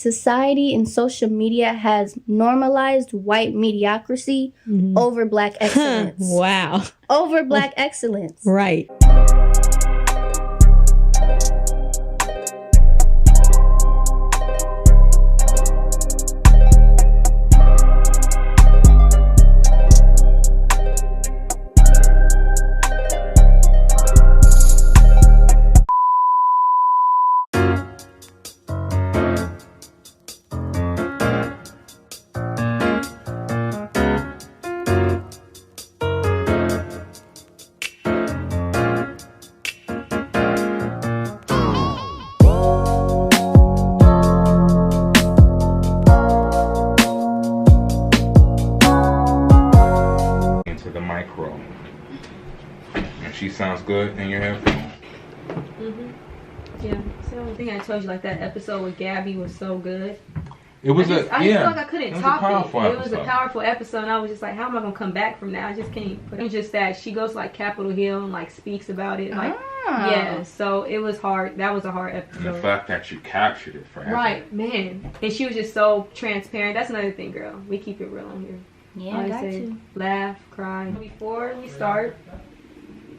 society and social media has normalized white mediocrity over Black excellence. Wow. Over Black excellence. Right. She sounds good in your headphones. Yeah. So I think I told you, like, that episode with Gabby was so good. It was I just feel like I couldn't top it. It was a episode. powerful episode, and I was just like, how am I gonna come back from that? I just can't. But it's just that she goes to, like, Capitol Hill and, like, speaks about it. Like, yeah. So it was hard. That was a hard episode. And the fact that you captured it forever. Right, man. And she was just so transparent. That's another thing, girl. We keep it real on here. Yeah, I got to. Laugh, cry. Before we start,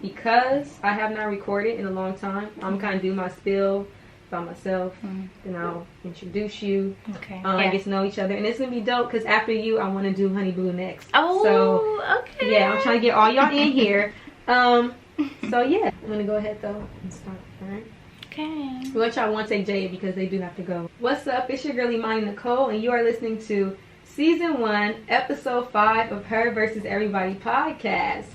because I have not recorded in a long time, I'm kind of do my spiel by myself, then I'll introduce you. Okay. Get to know each other, and it's gonna be dope because after you, I want to do Honey Blue next. Oh, so, okay. Yeah, I'm trying to get all y'all in here. So yeah, I'm gonna go ahead though and start. All right. Okay. Which I won't take Jade because they do have to go. What's up? It's your girlie Imani Nicole, and you are listening to Season 1, Episode 5 of Her versus Everybody podcast.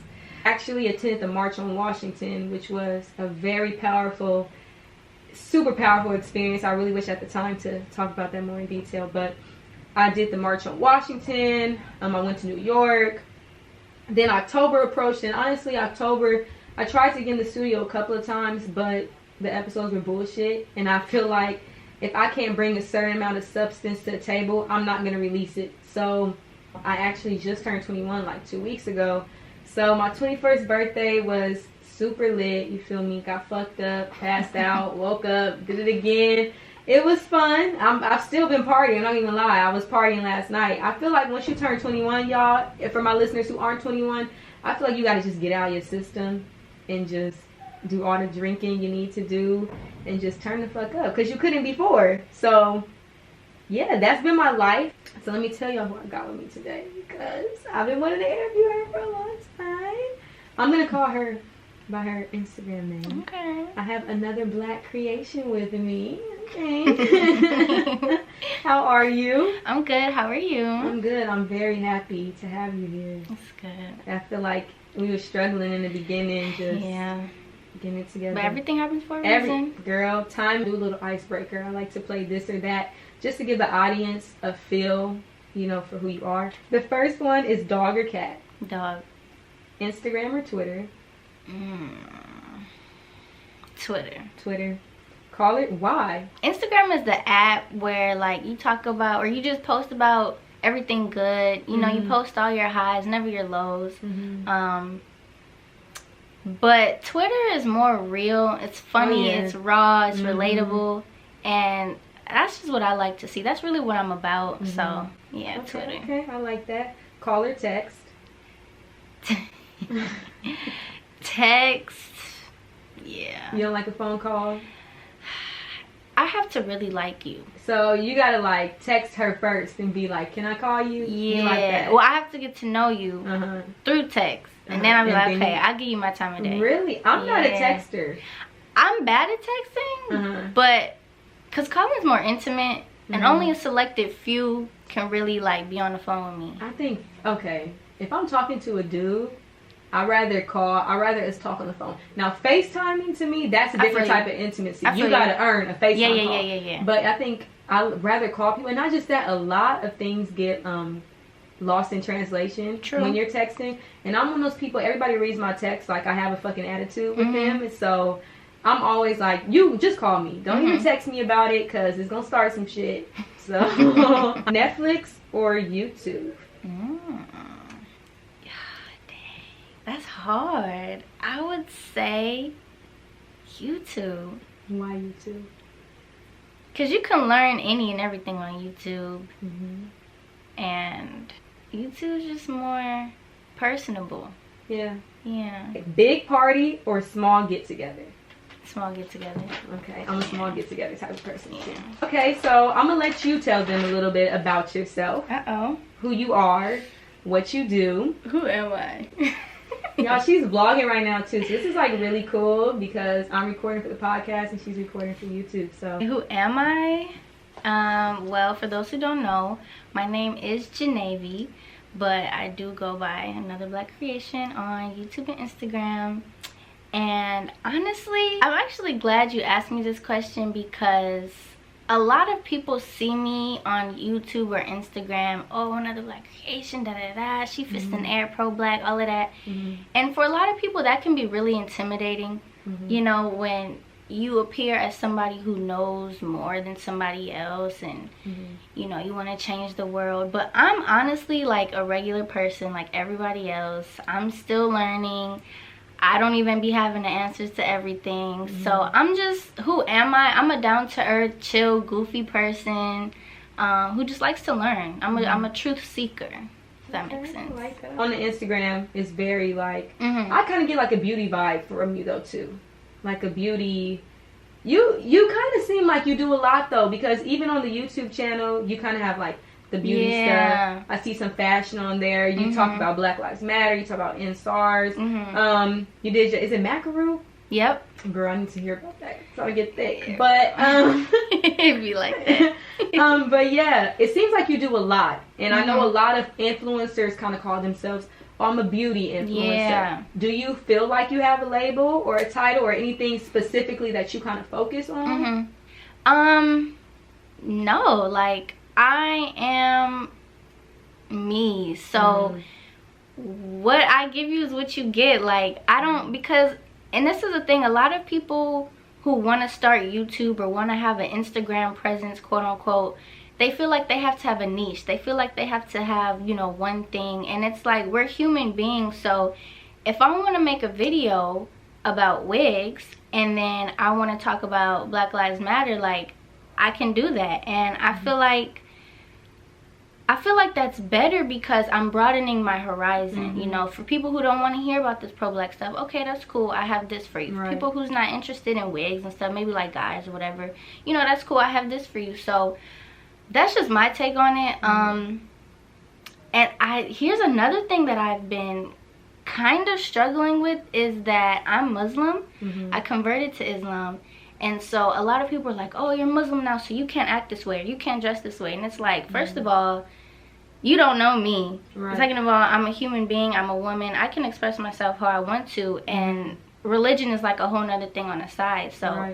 Actually attended the March on Washington, which was a very powerful, super powerful experience. I really wish at the time to talk about that more in detail, but I did the March on Washington. I went to New York. Then October approached, and honestly, October, I tried to get in the studio a couple of times, but the episodes were bullshit, and I feel like if I can't bring a certain amount of substance to the table, I'm not going to release it. So I actually just turned 21 like 2 weeks ago. So my 21st birthday was super lit, you feel me? Got fucked up, passed out, woke up, did it again. It was fun. I've still been partying, I'm not even gonna lie. I was partying last night. I feel like once you turn 21, y'all, for my listeners who aren't 21, I feel like you gotta just get out of your system and just do all the drinking you need to do and just turn the fuck up, because you couldn't before. So yeah, that's been my life. So let me tell y'all who I got with me today, because I've been wanting to interview her for a long time. I'm going to call her by her Instagram name. Okay. I have another Black creation with me. Okay. How are you? I'm good. How are you? I'm good. I'm very happy to have you here. That's good. I feel like we were struggling in the beginning, just getting it together. But everything happens for a reason. Girl, time to do a little icebreaker. I like to play this or that, just to give the audience a feel, you know, for who you are. The first one is dog or cat? Dog. Instagram or Twitter? Twitter. Twitter. Call it. Why? Instagram is the app where, like, you talk about, or you just post about everything good. You know, you post all your highs, never your lows. But Twitter is more real. It's funny. It's raw. It's relatable. And that's just what I like to see. That's really what I'm about. So, yeah, okay, Twitter. Okay, I like that. Call or text? Text. Yeah. You don't like a phone call? I have to really like you. So you gotta, like, text her first and be like, can I call you? Yeah. You like that? Well, I have to get to know you through text. And then I'll be like, okay, I'll give you my time of day. Really? I'm not a texter. I'm bad at texting, but because calling's more intimate, and only a selected few can really, like, be on the phone with me. I think, okay, if I'm talking to a dude, I'd rather us talk on the phone. Now, FaceTiming, to me, that's a different type of intimacy. You gotta earn a FaceTime call. Yeah. But I think I'd rather call people. And not just that, a lot of things get lost in translation when you're texting. And I'm one of those people, everybody reads my text like I have a fucking attitude with them. And so I'm always like, you just call me. Don't even text me about it, because it's gonna start some shit. So Netflix or YouTube? That's hard. I would say YouTube. Why YouTube? because you can learn any and everything on YouTube. And YouTube is just more personable. Yeah. Yeah. Big party or small get together? Small get together. Okay, I'm a small get together type of person too. Okay, so I'm gonna let you tell them a little bit about yourself. Who you are, what you do. Who am I? Y'all, she's vlogging right now too, so this is like really cool because I'm recording for the podcast and she's recording for YouTube. So who am I? Well, for those who don't know, my name is Janavi, but I do go by Another Black Creation on YouTube and Instagram. And honestly, I'm actually glad you asked me this question because a lot of people see me on YouTube or Instagram, oh, Another Black Creation, da da da, she fits in air, pro black, all of that. And for a lot of people, that can be really intimidating, you know, when you appear as somebody who knows more than somebody else and you know, you want to change the world. But I'm honestly like a regular person like everybody else. I'm still learning. I don't even be having the answers to everything. So I'm just, who am I? I'm a down-to-earth, chill, goofy person who just likes to learn. I'm a truth seeker, if that makes sense. I like that. On the Instagram, it's very like, I kind of get like a beauty vibe from you though too. Like a beauty, you kind of seem like you do a lot though, because even on the YouTube channel, you kind of have like the beauty stuff. I see some fashion on there. You talk about Black Lives Matter. You talk about NSARS. You did, is it Macaroon? Yep. Girl, I need to hear about that so I get thick. But it'd be like that. But yeah, it seems like you do a lot, and I know a lot of influencers kind of call themselves, oh, I'm a beauty influencer. Yeah. Do you feel like you have a label or a title or anything specifically that you kind of focus on? No, like I am me. So what I give you is what you get. Like I don't, because, and this is the thing, a lot of people who want to start YouTube or want to have an Instagram presence, quote unquote, they feel like they have to have a niche. They feel like they have to have, you know, one thing. And it's like, we're human beings. So if I want to make a video about wigs and then I want to talk about Black Lives Matter, like I can do that. And I feel like that's better because I'm broadening my horizon. You know, for people who don't want to hear about this pro-black stuff, okay, that's cool, I have this for you. For people who's not interested in wigs and stuff, maybe like guys or whatever, you know, that's cool, I have this for you. So that's just my take on it. And here's another thing that I've been kind of struggling with is that I'm Muslim. I converted to Islam. And so a lot of people are like, oh, you're Muslim now, so you can't act this way, or you can't dress this way. And it's like, first of all, you don't know me. Second of all, I'm a human being, I'm a woman, I can express myself how I want to, and religion is like a whole nother thing on the side. So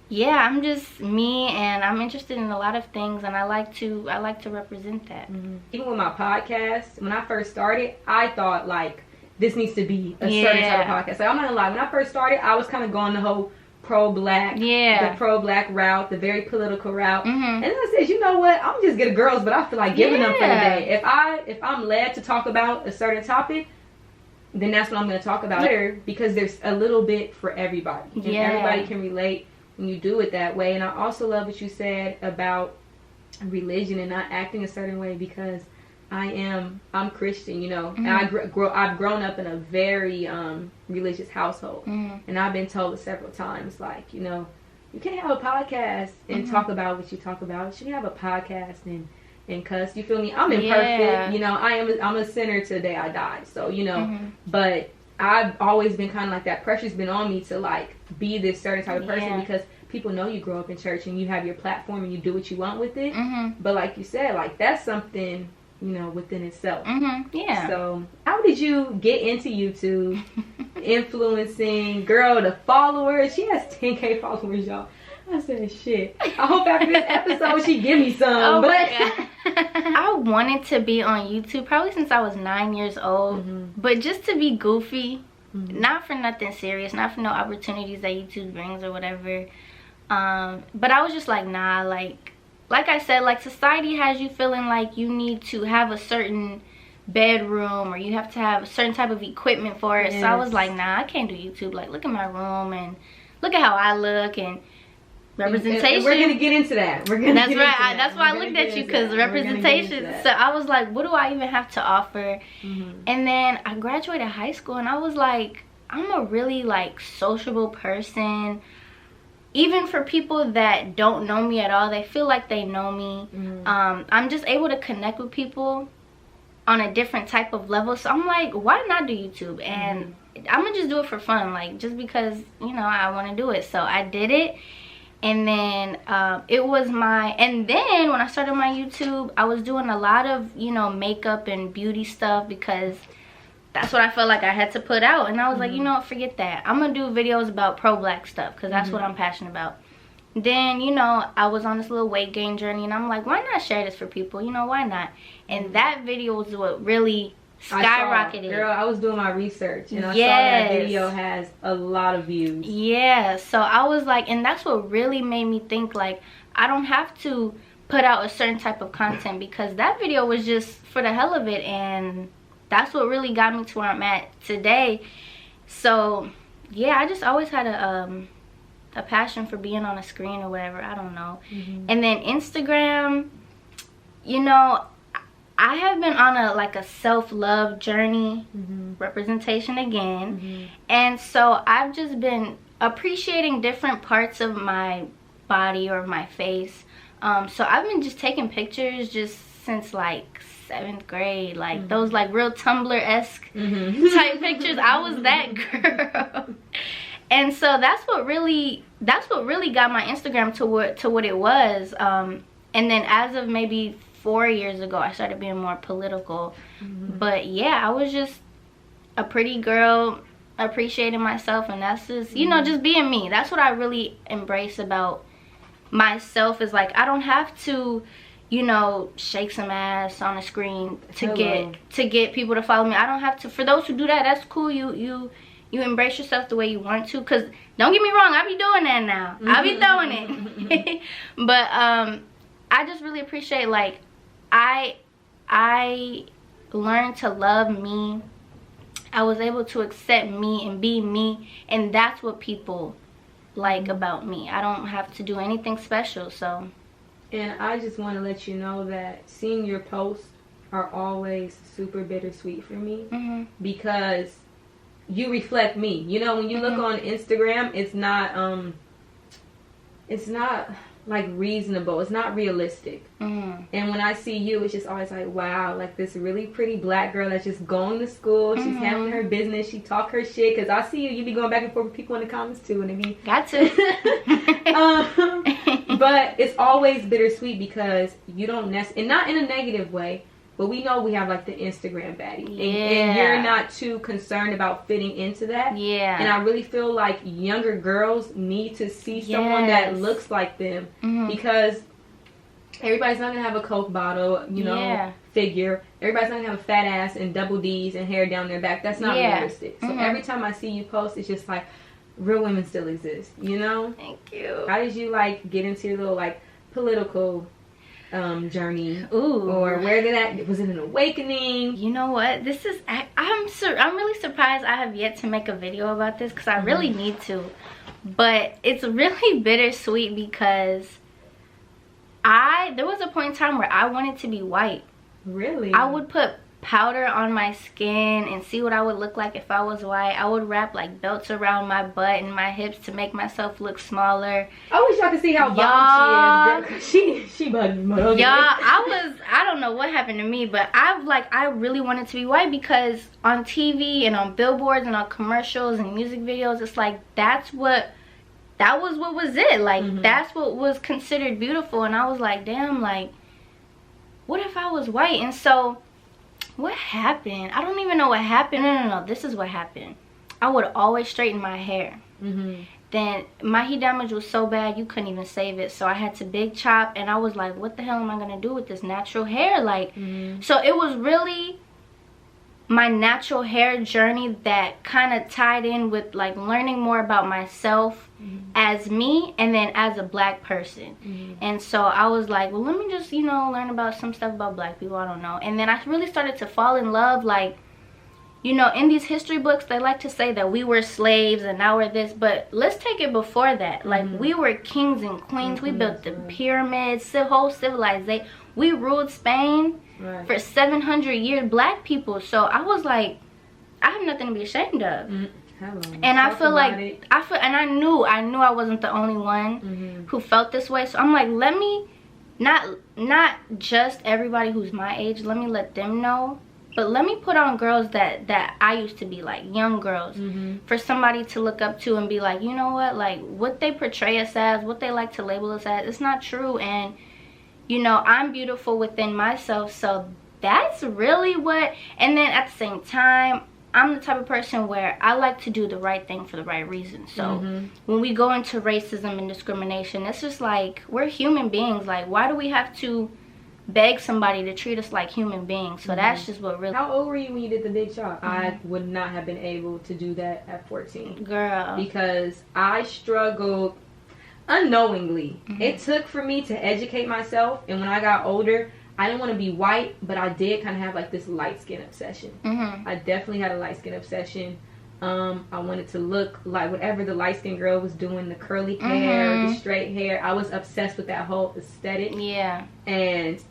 yeah, I'm just me, and I'm interested in a lot of things, and I like to represent that. Even with my podcast, when I first started, I thought like this needs to be a certain type of podcast. Like I'm not gonna lie, when I first started, I was kind of going the whole pro-black, the pro-black route, the very political route. And then I said, you know what, I'm just get a girls, but I feel like giving them for the day. If I'm led to talk about a certain topic, then that's what I'm going to talk about here, because there's a little bit for everybody, and everybody can relate when you do it that way. And I also love what you said about religion and not acting a certain way, because I'm Christian, you know, and I've grown up in a very religious household, and I've been told several times, like, you know, you can't have a podcast and talk about what you talk about. You can have a podcast and cuss. You feel me? I'm imperfect, you know. I'm a sinner till the day I die. So you know, but I've always been kind of like that. Pressure's been on me to like be this certain type of person, because people know you grow up in church and you have your platform and you do what you want with it. But like you said, like that's something, you know, within itself. So how did you get into YouTube? Influencing, girl, the followers. She has 10K followers, y'all. I said, shit. I hope after this episode she give me some. I wanted to be on YouTube probably since I was 9 years old. But just to be goofy, not for nothing serious, not for no opportunities that YouTube brings or whatever. But I was just like, nah, like I said, like society has you feeling like you need to have a certain bedroom or you have to have a certain type of equipment for it. So I was like, nah, I can't do YouTube. Like, look at my room and look at how I look. And representation. And we're gonna get into that. We're gonna. That's right. That's why I looked at you, because representation. So I was like, what do I even have to offer? And then I graduated high school, and I was like, I'm a really like sociable person. Even for people that don't know me at all, they feel like they know me. I'm just able to connect with people on a different type of level. So I'm like, why not do YouTube? And I'm gonna just do it for fun, like just because, you know, I want to do it. So I did it. And then it was and then when I started my YouTube, I was doing a lot of, you know, makeup and beauty stuff, because that's what I felt like I had to put out. And I was like, you know what, forget that. I'm gonna do videos about pro-black stuff, because that's what I'm passionate about. Then, you know, I was on this little weight gain journey, and I'm like, why not share this for people? You know, why not? And that video was what really skyrocketed. Girl, I was doing my research, and I saw that video has a lot of views. Yeah, so I was like, and that's what really made me think, like, I don't have to put out a certain type of content, because that video was just for the hell of it, and that's what really got me to where I'm at today. So yeah, I just always had a passion for being on a screen or whatever, I don't know. And then Instagram, you know, I have been on a self-love journey, representation again. And so I've just been appreciating different parts of my body or my face. So I've been just taking pictures just since like 7th grade, like those like real Tumblr-esque type pictures. I was that girl. And so that's what really got my Instagram to what it was. And then as of maybe 4 years ago, I started being more political. But yeah, I was just a pretty girl, appreciating myself, and that's just, you know, just being me. That's what I really embrace about myself, is like, I don't have to, you know, shake some ass on a screen to get people to follow me. I don't have to. For those who do that, that's cool. You embrace yourself the way you want to, because don't get me wrong, I be doing that now. I be throwing it. But I just really appreciate, like, I learned to love me. I was able to accept me and be me, and that's what people like about me. I don't have to do anything special. So, and I just want to let you know that seeing your posts are always super bittersweet for me, because you reflect me. You know, when you look on Instagram, it's not like reasonable, it's not realistic. And when I see you, it's just always like, wow, like this really pretty black girl that's just going to school, she's handling her business, she talk her shit. Because I see you be going back and forth with people in the comments too, and it be got to but it's always bittersweet, because you don't and not in a negative way, but we know we have like the Instagram baddie, and you're not too concerned about fitting into that. And I really feel like younger girls need to see someone that looks like them, because everybody's not gonna have a Coke bottle, you know, figure. Everybody's not gonna have a fat ass and double D's and hair down their back. That's not realistic. So every time I see you post, it's just like, real women still exist, you know? Thank you. How did you like get into your little like political journey? Ooh. Or where did that, was it an awakening? You know what, this is, I'm really surprised I have yet to make a video about this, because I really need to. But it's really bittersweet, because there was a point in time where I wanted to be white. Really? I would put powder on my skin and see what I would look like if I was white. I would wrap like belts around my butt and my hips to make myself look smaller. I wish y'all could see how bomb she is, girl. She bugged me. Y'all, I don't know what happened to me, but I really wanted to be white, because on TV and on billboards and on commercials and music videos, it's like that was what was it, like that's what was considered beautiful. And I was like, damn, like what if I was white? And so what happened? I don't even know what happened. No, this is what happened. I would always straighten my hair. Then my heat damage was so bad you couldn't even save it, so I had to big chop. And I was like, what the hell am I gonna do with this natural hair? Like, so it was really my natural hair journey that kind of tied in with like learning more about myself as me, and then as a black person. And so I was like, well, let me just, you know, learn about some stuff about black people, I don't know. And then I really started to fall in love, like, you know, in these history books, they like to say that we were slaves and now we're this, but let's take it before that. Like, we were kings and queens. We built the pyramids, the whole civilization. We ruled Spain for 700 years, black people. So I was like, I have nothing to be ashamed of. And I feel like, I knew I wasn't the only one who felt this way. So I'm like, let me, not just everybody who's my age, let me let them know. But let me put on girls that I used to be like, young girls, for somebody to look up to and be like, you know what, like, what they portray us as, what they like to label us as, it's not true. And, you know, I'm beautiful within myself, so that's really what. And then at the same time, I'm the type of person where I like to do the right thing for the right reason. So when we go into racism and discrimination, it's just like, we're human beings. Like, why do we have to beg somebody to treat us like human beings? So that's just what really. How old were you when you did the big chop? I would not have been able to do that at 14. Girl. Because I struggled unknowingly. It took for me to educate myself, and when I got older, I didn't want to be white, but I did kind of have like this light skin obsession. I definitely had a light skin obsession. I wanted to look like whatever the light skinned girl was doing, the curly hair, the straight hair. I was obsessed with that whole aesthetic. Yeah. And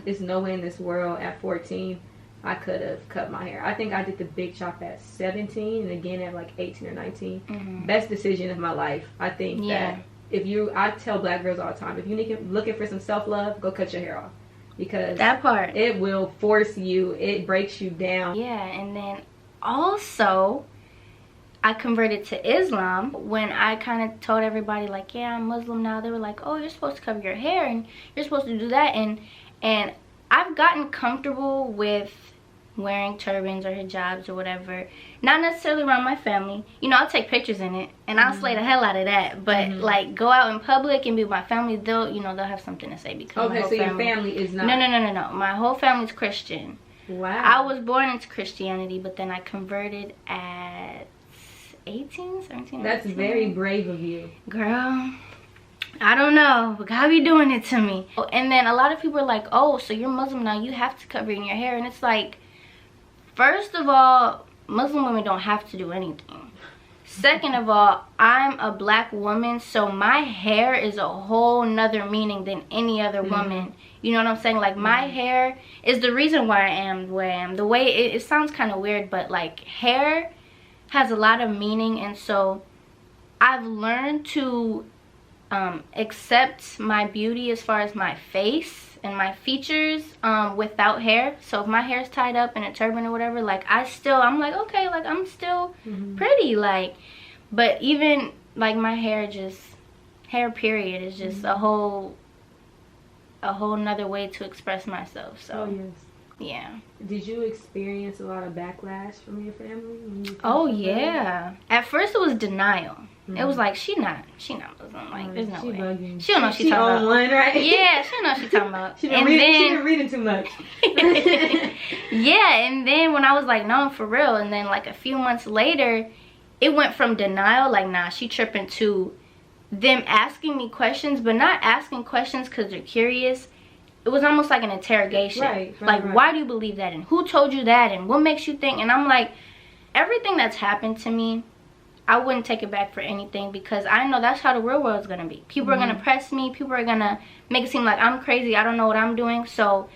there's no way in this world at 14 I could have cut my hair. I think I did the big chop at 17 and again at like 18 or 19. Best decision of my life. I think that I tell black girls all the time, if you're looking for some self-love, go cut your hair off. Because that part, it will force you, it breaks you down. Yeah. And then also, I converted to Islam. When I kind of told everybody, like, yeah, I'm Muslim now, they were like, oh, you're supposed to cover your hair and you're supposed to do that. And I've gotten comfortable with wearing turbans or hijabs or whatever, not necessarily around my family. You know, I'll take pictures in it and I'll slay the hell out of that, but like, go out in public and be with my family, they'll have something to say. Because okay, so your family is not. No, my whole family's Christian. Wow. I was born into Christianity, but then I converted at 18, 17. That's 18. very brave of you, girl. I don't know, but God be doing it to me. And then a lot of people are like, oh, so you're Muslim now, you have to cover in your hair. And it's like, first of all, Muslim women don't have to do anything. Second of all, I'm a black woman, so my hair is a whole nother meaning than any other woman. You know what I'm saying? Like, my hair is the reason why I am the way I am. The way it sounds kind of weird, but like, hair has a lot of meaning. And so I've learned to accept my beauty as far as my face and my features without hair. So if my hair is tied up in a turban or whatever, like, I'm like, okay, like, I'm still pretty, like. But even like, my hair period is just a whole nother way to express myself. So yeah. Did you experience a lot of backlash from your family? Oh yeah. At first it was denial. It was like, she not Muslim. Like, there's no way. Bugging. She don't know what she's talking about. One, right? Yeah, she don't know what she's talking about. She been reading too much. Yeah, and then when I was like, no, for real, and then like a few months later, it went from denial, like, nah, she tripping, to them asking me questions, but not asking questions because they're curious. It was almost like an interrogation. Right, why do you believe that? And who told you that? And what makes you think? And I'm like, everything that's happened to me, I wouldn't take it back for anything, because I know that's how the real world is going to be. People are going to press me. People are going to make it seem like I'm crazy. I don't know what I'm doing. So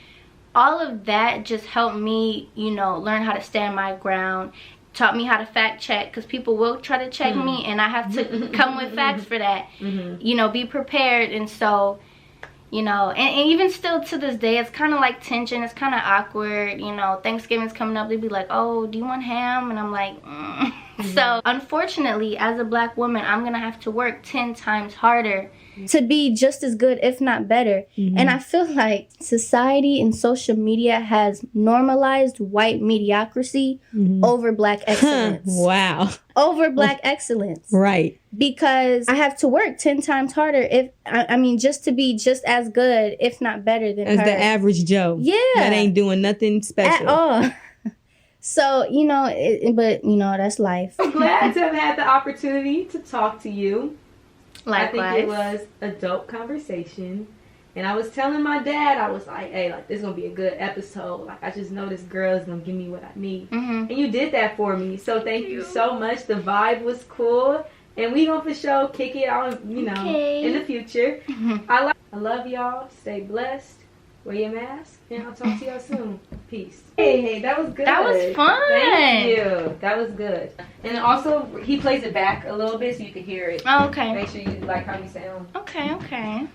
all of that just helped me, you know, learn how to stand my ground. Taught me how to fact check, because people will try to check me, and I have to come with facts for that. You know, be prepared. And so, you know, and even still to this day, it's kind of like tension. It's kind of awkward. You know, Thanksgiving's coming up. They'd be like, oh, do you want ham? And I'm like, So unfortunately, as a black woman, I'm gonna have to work 10 times harder to be just as good, if not better. And I feel like society and social media has normalized white mediocrity over black excellence. Wow. Over black excellence. Right. Because I have to work 10 times harder, just to be just as good, if not better than as her. the average Joe. Yeah. That ain't doing nothing special. At all. So, you know, but, you know, that's life. I'm glad to have had the opportunity to talk to you. Likewise. I think it was a dope conversation. And I was telling my dad, I was like, hey, like, this is going to be a good episode. Like, I just know this girl is going to give me what I need. Mm-hmm. And you did that for me. So thank you so much. The vibe was cool. And we going to for sure kick it out, you know, in the future. I love y'all. Stay blessed. Wear your mask. And I'll talk to y'all soon. Peace. Hey, that was good. That was fun. Thank you. That was good. And also, he plays it back a little bit so you can hear it. Oh, okay. Make sure you like how we sound. Okay.